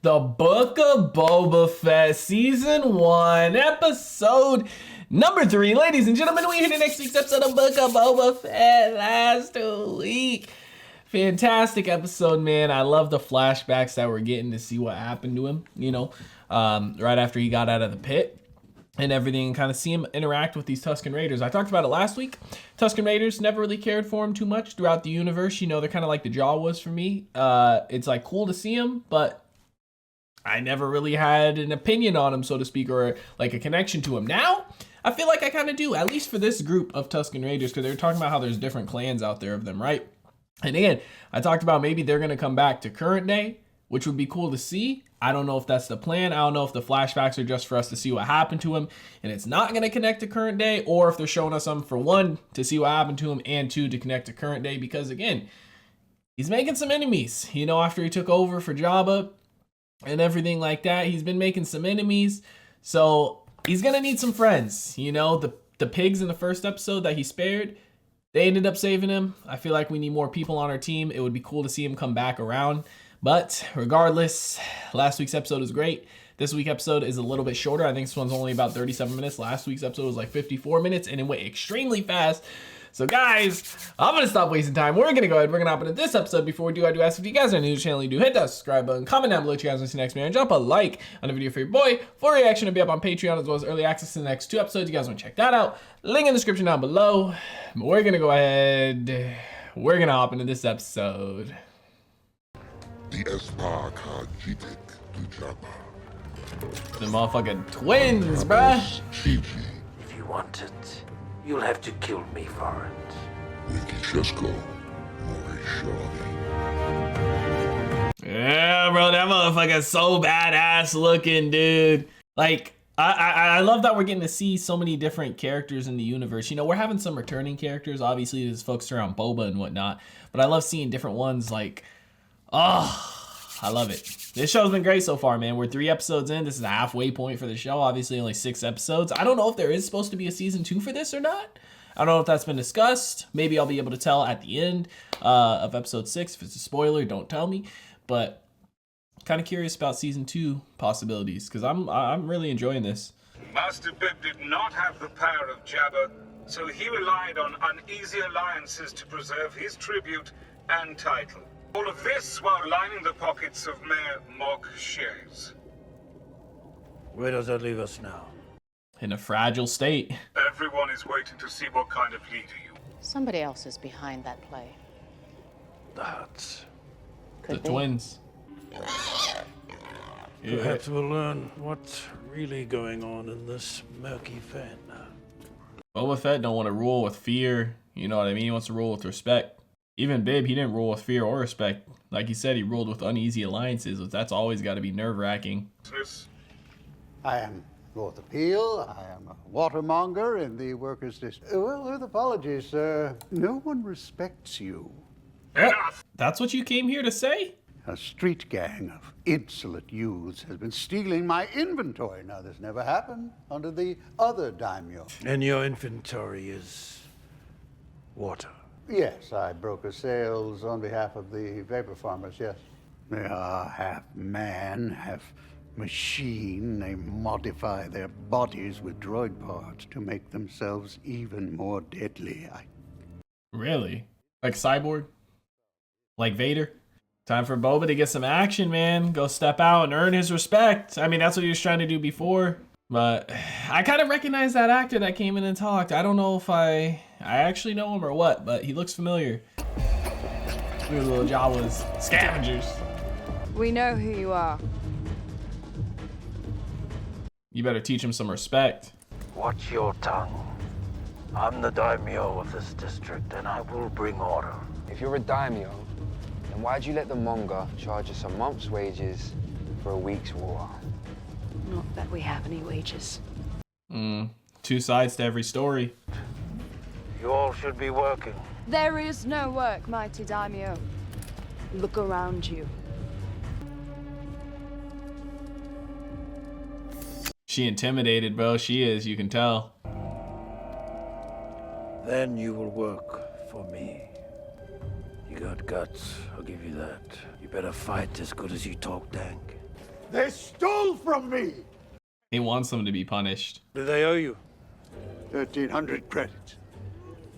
The Book of Boba Fett, Season 1, Episode number 3. Ladies and gentlemen, we hit the next week's episode of Book of Boba Fett last week. Fantastic episode, man. I love the flashbacks that we're getting to see what happened to him, right after he got out of the pit and everything, and kind of see him interact with these Tusken Raiders. I talked about it last week. Tusken Raiders, never really cared for him too much throughout the universe. They're kind of like the Jaw was for me. It's like cool to see him, but I never really had an opinion on him, so to speak, or like a connection to him. Now, I feel like I kind of do, at least for this group of Tusken Raiders, because they're talking about how there's different clans out there of them, right? And again, I talked about maybe they're going to come back to current day, which would be cool to see. I don't know if that's the plan. I don't know if the flashbacks are just for us to see what happened to him and it's not going to connect to current day, or if they're showing us something for one, to see what happened to him, and two, to connect to current day, because again, he's making some enemies, after he took over for Jabba and everything like that. He's been making some enemies, so he's gonna need some friends. The pigs in the first episode that he spared, they ended up saving him. I feel like we need more people on our team. It would be cool to see him come back around, but regardless, last week's episode is great. This week's episode is a little bit shorter. I think this one's only about 37 minutes. Last week's episode was like 54 minutes and it went extremely fast. So guys, I'm going to stop wasting time. We're going to go ahead. We're going to hop into this episode. Before we do, I do ask if you guys are new to the channel, you do hit that subscribe button, comment down below what you guys want to see next, man. Drop a like on the video for your boy. For reaction to be up on Patreon, as well as early access to the next 2 episodes. You guys want to check that out. Link in the description down below. We're going to go ahead. We're going to hop into this episode. The Espa Kajitik to Jabba. The motherfucking twins, bruh. If you want it, you'll have to kill me for it. Wikichesko, Morishani. Yeah, bro, that motherfucker's so badass looking, dude. Like, I love that we're getting to see so many different characters in the universe. We're having some returning characters. Obviously, there's folks around Boba and whatnot. But I love seeing different ones. Like, I love it. This show's been great so far, man. We're 3 episodes in. This is the halfway point for the show. Obviously, only 6 episodes. I don't know if there is supposed to be a season 2 for this or not. I don't know if that's been discussed. Maybe I'll be able to tell at the end of episode 6. If it's a spoiler, don't tell me. But kind of curious about season 2 possibilities, because I'm really enjoying this. Master Bib did not have the power of Jabba, so he relied on uneasy alliances to preserve his tribute and title. All of this while lining the pockets of Mayor Mog Shays. Where does that leave us now? In a fragile state. Everyone is waiting to see what kind of leader you are. Somebody else is behind that play. The Huts. Could The be. twins. Perhaps we'll learn what's really going on in this murky fen. Boba Fett don't want to rule with fear. You know what I mean? He wants to rule with respect. Even Bib, he didn't rule with fear or respect. Like he said, he ruled with uneasy alliances. That's always got to be nerve-wracking. I am Lord Appeal. I am a watermonger in the workers' district. Well, with apologies, sir, no one respects you. That's what you came here to say? A street gang of insolent youths has been stealing my inventory. Now, this never happened under the other daimyo. And your inventory is water. Yes, I broker sales on behalf of the vapor farmers, yes. They are half man, half machine. They modify their bodies with droid parts to make themselves even more deadly. Really? Like Cyborg? Like Vader? Time for Boba to get some action, man. Go step out and earn his respect. I mean, that's what he was trying to do before. But I kind of recognize that actor that came in and talked. I don't know if I actually know him or what, but he looks familiar. These little Jawas. Scavengers. We know who you are. You better teach him some respect. Watch your tongue. I'm the daimyo of this district, and I will bring order. If you're a daimyo, then why'd you let the Monga charge us a month's wages for a week's war? Not that we have any wages. 2 sides to every story. You all should be working. There is no work, mighty daimyo. Look around you. She intimidated, bro. She is, you can tell. Then you will work for me. You got guts, I'll give you that. You better fight as good as you talk dank. They stole from me! He wants them to be punished. Do they owe you? 1,300 credits.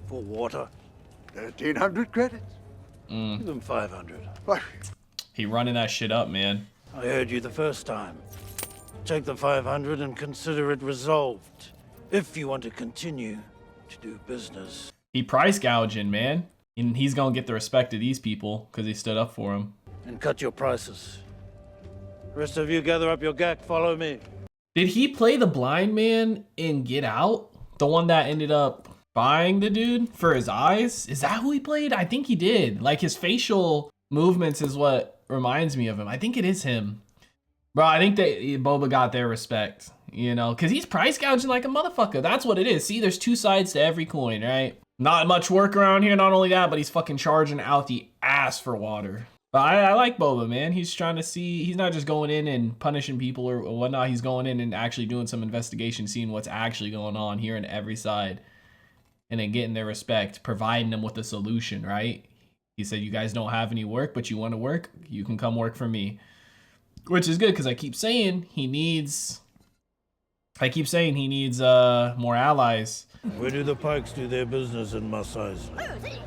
For water? 1,300 credits? Give them 500. What? He running that shit up, man. I heard you the first time. Take the 500 and consider it resolved. If you want to continue to do business. He price gouging, man. And he's gonna get the respect of these people because he stood up for him. And cut your prices. Rest of you gather up your gack, follow me. Did he play the blind man in Get Out? The one that ended up buying the dude for his eyes? Is that who he played? I think he did. Like, his facial movements is what reminds me of him. I think it is him. Bro, I think that Boba got their respect, you know, because he's price gouging like a motherfucker. That's what it is. See, there's two sides to every coin, right? Not much work around here. Not only that, but he's fucking charging out the ass for water. But I like Boba, man. He's trying to see, he's not just going in and punishing people or whatnot. He's going in and actually doing some investigation, seeing what's actually going on, hearing every side, and then getting their respect, providing them with a solution, right? He said, you guys don't have any work, but you want to work? You can come work for me. Which is good, because I keep saying he needs more allies. Where do the Pikes do their business in Mos Eisley?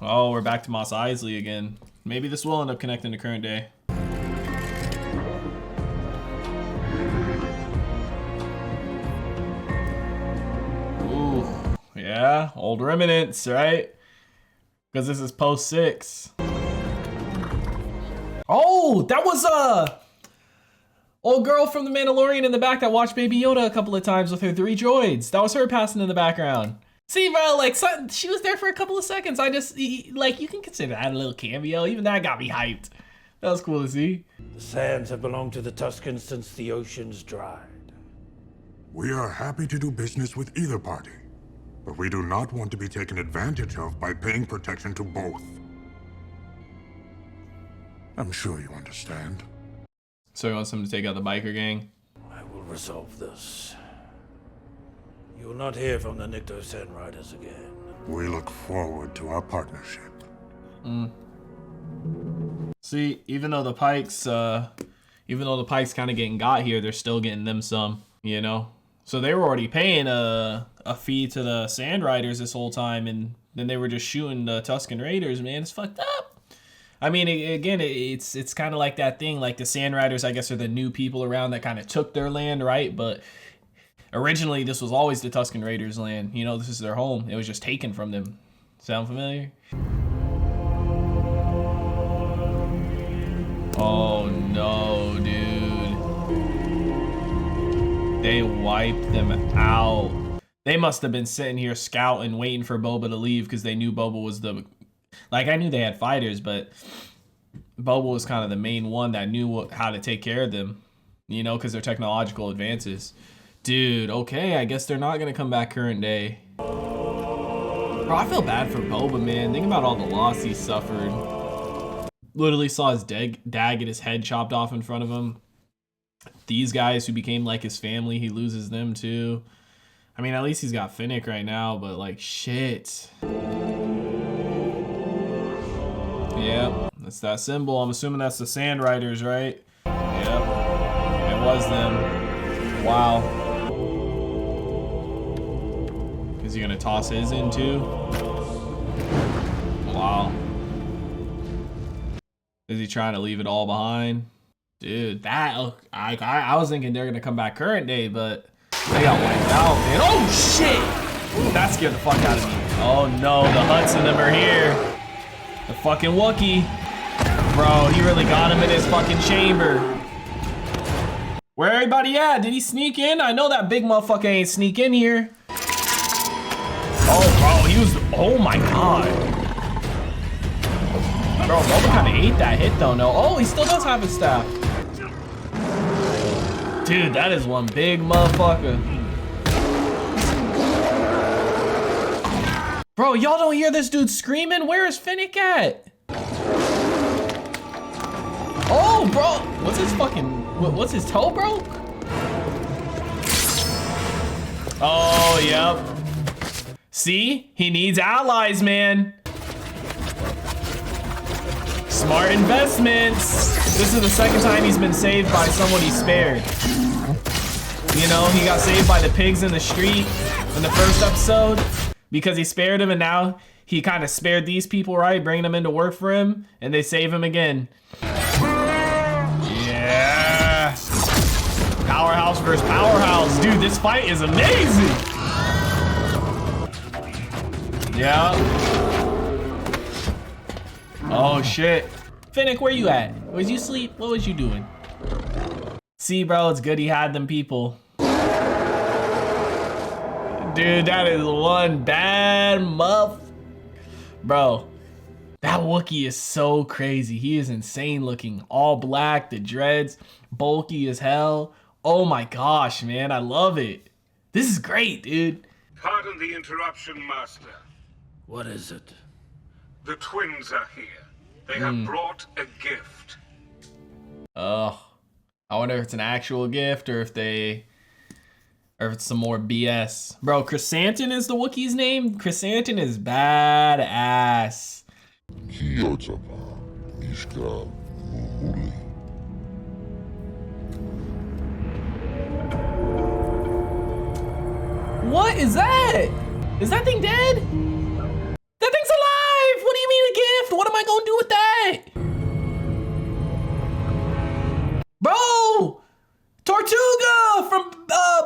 Oh, we're back to Mos Eisley again. Maybe this will end up connecting to current day. Ooh, yeah, old remnants, right? Because this is post 6. Oh, that was old girl from The Mandalorian in the back that watched Baby Yoda a couple of times with her 3 droids. That was her passing in the background. See, bro, like, she was there for a couple of seconds. Like, you can consider that a little cameo. Even that got me hyped. That was cool to see. The sands have belonged to the Tuscans since the oceans dried. We are happy to do business with either party, but we do not want to be taken advantage of by paying protection to both. I'm sure you understand. So he wants him to take out the biker gang? I will resolve this. You will not hear from the Nikto Sand Riders again. We look forward to our partnership. See, even though the Pikes kind of getting got here, they're still getting them some, you know? So they were already paying a fee to the Sand Riders this whole time, and then they were just shooting the Tusken Raiders, man. It's fucked up. I mean, again, it's kind of like that thing, like the Sand Riders, I guess, are the new people around that kind of took their land, right? But originally, this was always the Tusken Raiders' land. You know, this is their home. It was just taken from them. Sound familiar? Oh, no, dude. They wiped them out. They must have been sitting here scouting, waiting for Boba to leave because they knew Boba was the... Like, I knew they had fighters, but Boba was kind of the main one that knew how to take care of them, you know, because they're technological advances. Dude, okay, I guess they're not going to come back current day. Bro, I feel bad for Boba, man. Think about all the loss he suffered. Literally saw his dad get his head chopped off in front of him. These guys who became like his family, he loses them too. I mean, at least he's got Finnick right now, but like, shit. Yep, that's that symbol. I'm assuming that's the Sand Riders, right? Yep, it was them. Wow. Is he gonna toss his in too? Wow. Is he trying to leave it all behind? Dude, that, I was thinking they're gonna come back current day, but they got wiped out, man. Oh shit! That scared the fuck out of me. Oh no, the Hutts and them are here. The fucking Wookiee. Bro, he really got him in his fucking chamber. Where everybody at? Did he sneak in? I know that big motherfucker ain't sneak in here. Oh, bro, he was, oh my god. Bro, Boba kind of ate that hit though, no? Oh, he still does have his staff. Dude, that is one big motherfucker. Bro, y'all don't hear this dude screaming? Where is Finnick at? Oh, bro. What's his fucking... What's his toe broke? Oh, yep. See? He needs allies, man. Smart investments. This is the second time he's been saved by someone he spared. You know, he got saved by the pigs in the street in the first episode because he spared him, and now he kind of spared these people, right? Bringing them into work for him, and they save him again. Yeah. Powerhouse versus powerhouse. Dude, this fight is amazing. Yeah. Oh, shit. Finnick, where you at? Was you sleep? What was you doing? See, bro, it's good he had them people. Dude, that is one bad muff. Bro, that Wookiee is so crazy. He is insane looking. All black, the dreads, bulky as hell. Oh my gosh, man, I love it. This is great, dude. Pardon the interruption, Master. What is it? The twins are here. They have brought a gift. Oh, I wonder if it's an actual gift or if it's some more BS. Bro, Chrysanthemum is the Wookiee's name? Chrysanthemum is badass. What is that? Is that thing dead? That thing's alive! What do you mean a gift? What am I gonna do with that? Bro! Tortuga from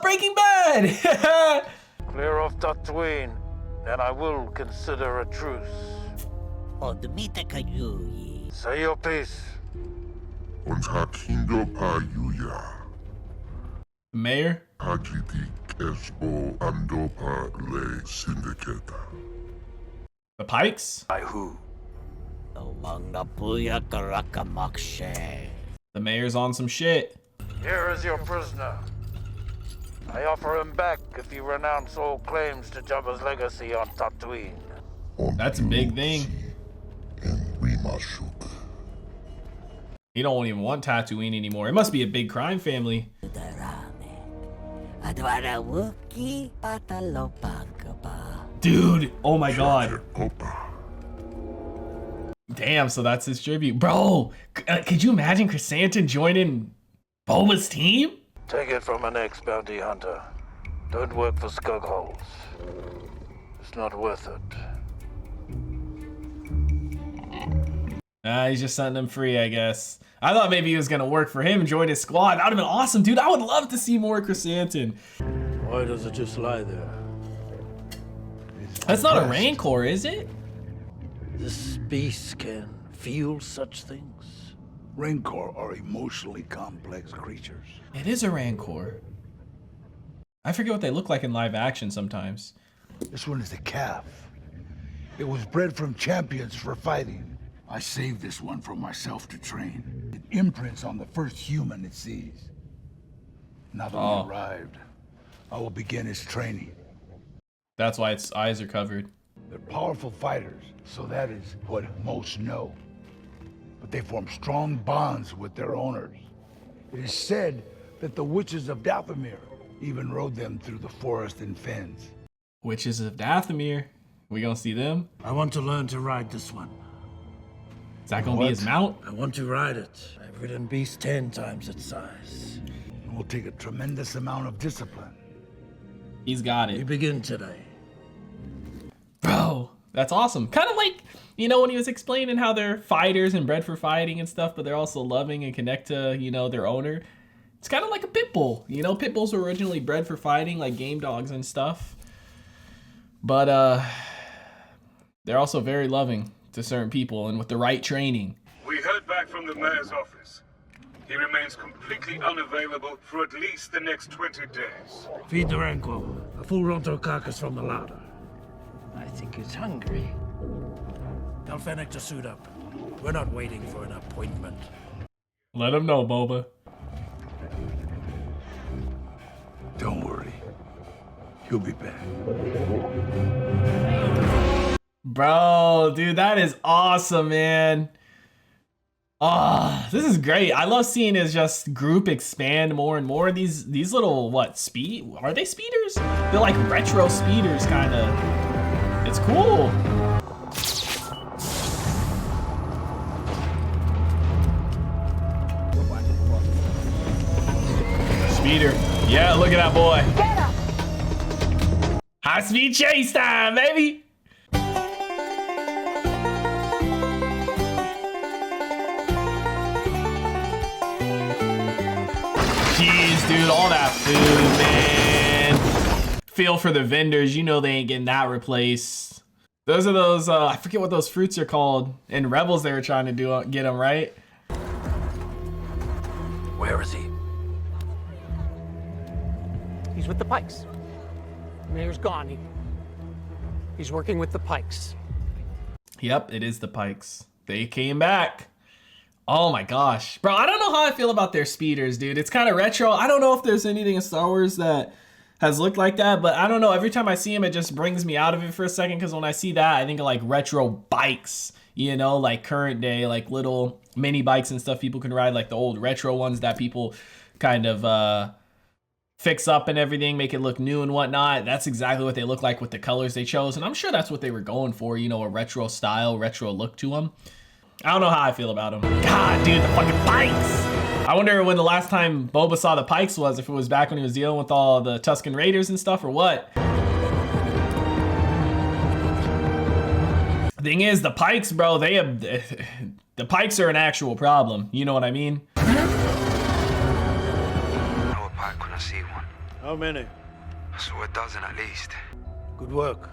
Breaking Bad! Clear off Tatooine, and I will consider a truce. Say your piece. Mayor? The Pikes? By who? The mayor's on some shit. Here is your prisoner. I offer him back if you renounce all claims to Jabba's legacy on Tatooine. That's a big thing. He don't even want Tatooine anymore. It must be a big crime family. Dude, oh my god. Damn, so that's his tribute. Bro, could you imagine Chrysanthemum joining Boba's team? Take it from an ex-bounty hunter. Don't work for skugholes. It's not worth it. He's just setting him free, I guess. I thought maybe he was gonna work for him and join his squad. That would've been awesome, dude. I would love to see more Chrysanthemum. Why does it just lie there? That's not a Rancor, is it? This beast can feel such things. Rancor are emotionally complex creatures. It is a Rancor. I forget what they look like in live action sometimes. This one is a calf. It was bred from champions for fighting. I saved this one for myself to train. It imprints on the first human it sees. Now that we arrived, I will begin its training. That's why its eyes are covered. They're powerful fighters, so that is what most know. But they form strong bonds with their owners. It is said that the witches of Dathomir even rode them through the forest and fens. Witches of Dathomir. We gonna see them? I want to learn to ride this one. Is that gonna be his mount? I want to ride it. I've ridden beasts 10 times its size. It will take a tremendous amount of discipline. He's got We it. begin today. Bro, that's awesome. Kind of like, you know, when he was explaining how they're fighters and bred for fighting and stuff, but they're also loving and connect to, you know, their owner. It's kind of like a pit bull. You know, pit bulls were originally bred for fighting, like game dogs and stuff. But they're also very loving to certain people and with the right training. We heard back from the mayor's office. He remains completely unavailable for at least the next 20 days. Feed the Rancor. A full Ronto carcass from the larder. I think he's hungry. Tell Fennec to suit up. We're not waiting for an appointment. Let him know, Boba. Don't worry. He'll be back. Bro, dude, that is awesome, man. Oh, this is great. I love seeing his just group expand more and more. These little, what, speed? Are they speeders? They're like retro speeders, kind of. It's cool. speeder. Yeah, look at that boy. Get up! High speed chase time, baby. Jeez, dude, all that food, man. Feel for the vendors. You know they ain't getting that replaced. Those are those, I forget what those fruits are called. In Rebels, they were trying to get them, right? Where is he? He's with the Pikes. The mayor's gone. He's working with the Pikes. Yep, it is the Pikes. They came back. Oh my gosh. Bro, I don't know how I feel about their speeders, dude. It's kind of retro. I don't know if there's anything in Star Wars that has looked like that, but I don't know. Every time I see him, it just brings me out of it for a second, because when I see that, I think of like retro bikes, you know, like current day, like little mini bikes and stuff people can ride, like the old retro ones that people kind of fix up and everything, make it look new and whatnot. That's exactly what they look like with the colors they chose, and I'm sure that's what they were going for, you know, a retro style, retro look to them. I don't know how I feel about them. God, dude, the fucking Pikes! I wonder when the last time Boba saw the Pikes was, if it was back when he was dealing with all the Tusken Raiders and stuff, or what. Thing is, the Pikes, bro, the Pikes are an actual problem. You know what I mean? I know a Pike when I see one. How many? I saw a dozen at least. Good work.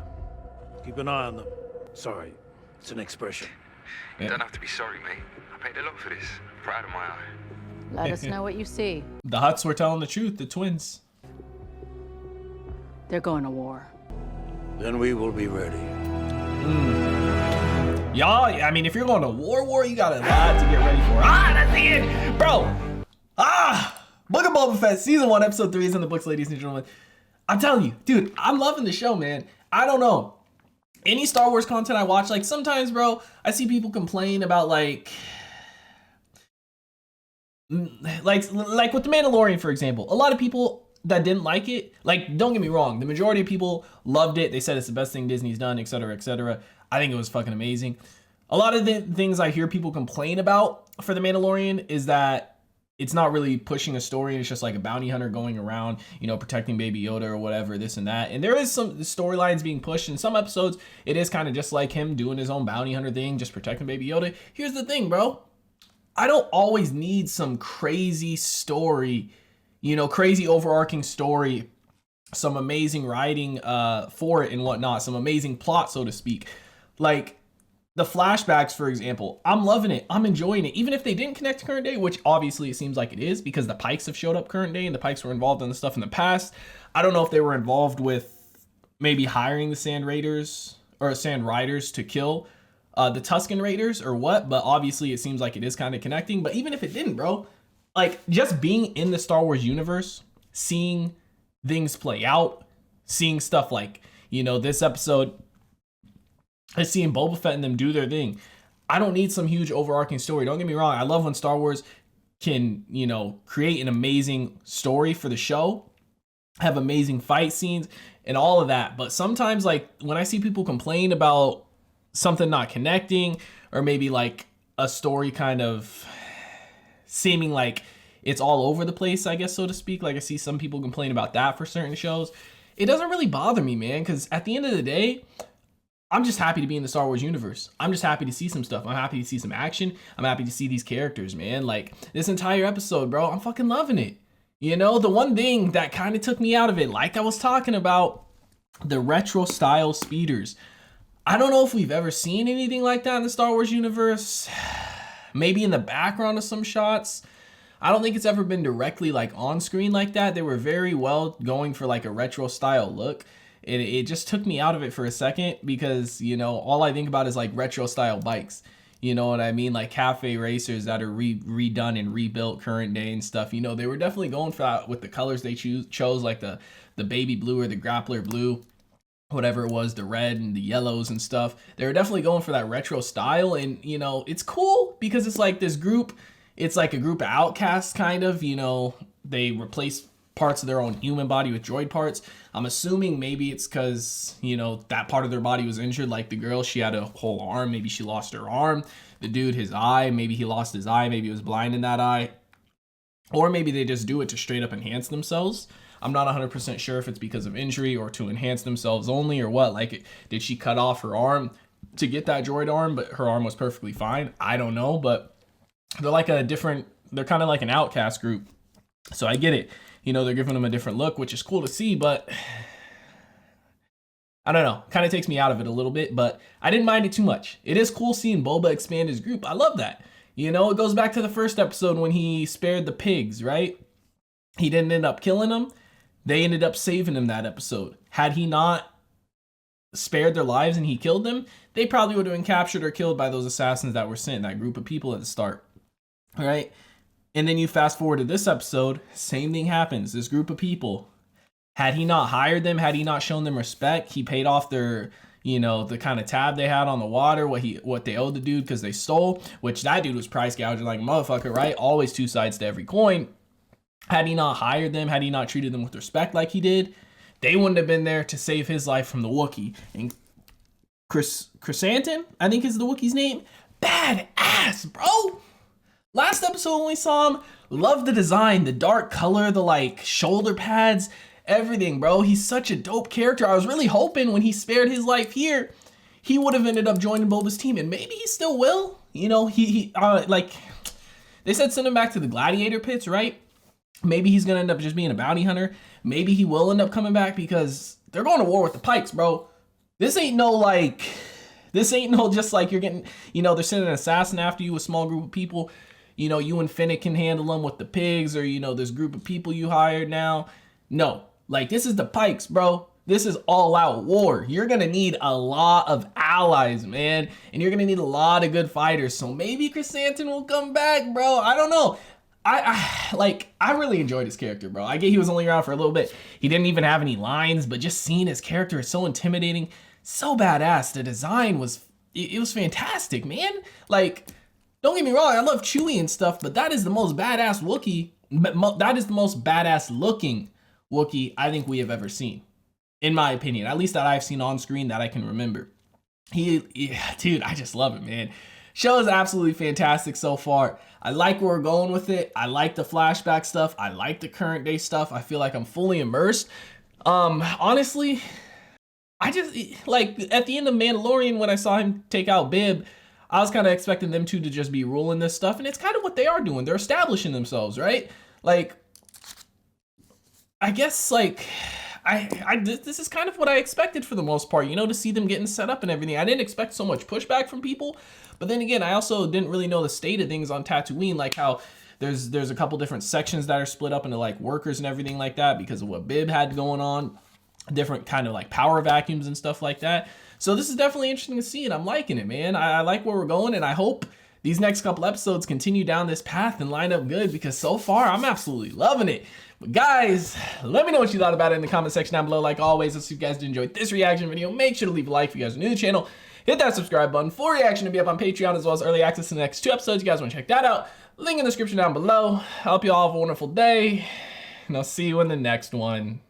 Keep an eye on them. Sorry, it's an expression. You don't have to be sorry, mate. I paid a lot for this. Proud of my eye. Let us know what you see. The Hutts were telling the truth, the twins. They're going to war. Then we will be ready. Y'all, I mean, if you're going to war, you got a lot to get ready for. Ah, that's the end, bro. Book of Boba Fett, season 1, episode 3 is in the books, ladies and gentlemen. I'm telling you, dude, I'm loving the show, man. I don't know. Any Star Wars content I watch, like sometimes, bro, I see people complain about like with The Mandalorian, for example. A lot of people that didn't like it, like, don't get me wrong, the majority of people loved it. They said it's the best thing Disney's done, etc., etc. I think it was fucking amazing. A lot of the things I hear people complain about for The Mandalorian is that it's not really pushing a story. It's just like a bounty hunter going around, you know, protecting Baby Yoda or whatever, this and that. And there is some storylines being pushed. In some episodes, it is kind of just like him doing his own bounty hunter thing, just protecting Baby Yoda. Here's the thing, bro. I don't always need some crazy story, you know, crazy overarching story, some amazing writing for it and whatnot, some amazing plot, so to speak. Like, the flashbacks, for example, I'm loving it. I'm enjoying it. Even if they didn't connect to current day, which obviously it seems like it is because the Pikes have showed up current day and the Pikes were involved in the stuff in the past. I don't know if they were involved with maybe hiring the Sand Raiders or Sand Riders to kill the Tusken Raiders or what, but obviously it seems like it is kind of connecting. But even if it didn't, bro, like just being in the Star Wars universe, seeing things play out, seeing stuff like, you know, this episode, seeing Boba Fett and them do their thing. I don't need some huge overarching story. Don't get me wrong. I love when Star Wars can, you know, create an amazing story for the show, have amazing fight scenes and all of that. But sometimes, like, when I see people complain about something not connecting or maybe like a story kind of seeming like it's all over the place, I guess, so to speak. Like I see some people complain about that for certain shows. It doesn't really bother me, man, because at the end of the day, I'm just happy to be in the Star Wars universe. I'm just happy to see some stuff. I'm happy to see some action. I'm happy to see these characters, man. Like, this entire episode, bro, I'm fucking loving it. You know, the one thing that kind of took me out of it, like I was talking about, the retro style speeders. I don't know if we've ever seen anything like that in the Star Wars universe. Maybe in the background of some shots. I don't think it's ever been directly like on screen like that. They were very well going for like a retro style look. It just took me out of it for a second because, you know, all I think about is like retro style bikes. You know what I mean? Like cafe racers that are redone and rebuilt current day and stuff. You know, they were definitely going for that with the colors they chose, like the baby blue or the grappler blue, whatever it was, the red and the yellows and stuff. They were definitely going for that retro style. And, you know, it's cool because it's like this group, it's like a group of outcasts kind of, you know, they replace parts of their own human body with droid parts. I'm assuming maybe it's because, you know, that part of their body was injured. Like the girl, she had a whole arm. Maybe she lost her arm. The dude, his eye, maybe he lost his eye. Maybe he was blind in that eye. Or maybe they just do it to straight up enhance themselves. I'm not 100% sure if it's because of injury or to enhance themselves only or what. Like, did she cut off her arm to get that droid arm, but her arm was perfectly fine? I don't know, but they're like they're kind of like an outcast group. So I get it. You know, they're giving them a different look, which is cool to see, but I don't know. Kind of takes me out of it a little bit, but I didn't mind it too much. It is cool seeing Boba expand his group. I love that. You know, it goes back to the first episode when he spared the pigs, right? He didn't end up killing them. They ended up saving him that episode. Had he not spared their lives and he killed them, they probably would have been captured or killed by those assassins that were sent, that group of people at the start. All right. And then you fast forward to this episode, same thing happens. This group of people, had he not hired them, had he not shown them respect, he paid off their, you know, the kind of tab they had on the water, what they owed the dude because they stole, which that dude was price gouging like a motherfucker, right? Always two sides to every coin. Had he not hired them, had he not treated them with respect like he did, they wouldn't have been there to save his life from the Wookiee. And Chrysanthemum, I think is the Wookiee's name. Badass, bro. Last episode when we saw him, loved the design, the dark color, the like shoulder pads, everything, bro. He's such a dope character. I was really hoping when he spared his life here, he would have ended up joining Boba's team, and maybe he still will. You know, he like they said send him back to the gladiator pits, right? Maybe he's gonna end up just being a bounty hunter. Maybe he will end up coming back because they're going to war with the Pikes, bro. This ain't no just like you're getting, you know, they're sending an assassin after you, a small group of people. You know, you and Finnick can handle them with the pigs, or, you know, this group of people you hired now. No, like this is the Pikes, bro. This is all out war. You're going to need a lot of allies, man. And you're going to need a lot of good fighters. So maybe Chrysanthemum will come back, bro. I don't know. I really enjoyed his character, bro. I get he was only around for a little bit. He didn't even have any lines, but just seeing his character is so intimidating, so badass. The design was fantastic, man. Like, don't get me wrong, I love Chewie and stuff, but that is the most badass Wookiee. That is the most badass looking Wookiee I think we have ever seen, in my opinion. At least that I've seen on screen that I can remember. Dude, I just love it, man. Show is absolutely fantastic so far. I like where we're going with it. I like the flashback stuff. I like the current day stuff. I feel like I'm fully immersed. Honestly, I just, like, at the end of Mandalorian, when I saw him take out Bib, I was kind of expecting them two to just be ruling this stuff, and it's kind of what they are doing. They're establishing themselves, right? Like, I guess, like, this is kind of what I expected for the most part, you know, to see them getting set up and everything. I didn't expect so much pushback from people, but then again, I also didn't really know the state of things on Tatooine, like how there's a couple different sections that are split up into like workers and everything like that because of what Bib had going on, different kind of like power vacuums and stuff like that. So this is definitely interesting to see, and I'm liking it, man. I like where we're going, and I hope these next couple episodes continue down this path and line up good, because so far I'm absolutely loving it. But guys, let me know what you thought about it in the comment section down below. Like always, if you guys did enjoy this reaction video, make sure to leave a like if you guys are new to the channel. Hit that subscribe button for reaction to be up on Patreon, as well as early access to the next 2 episodes. You guys want to check that out? Link in the description down below. I hope you all have a wonderful day, and I'll see you in the next one.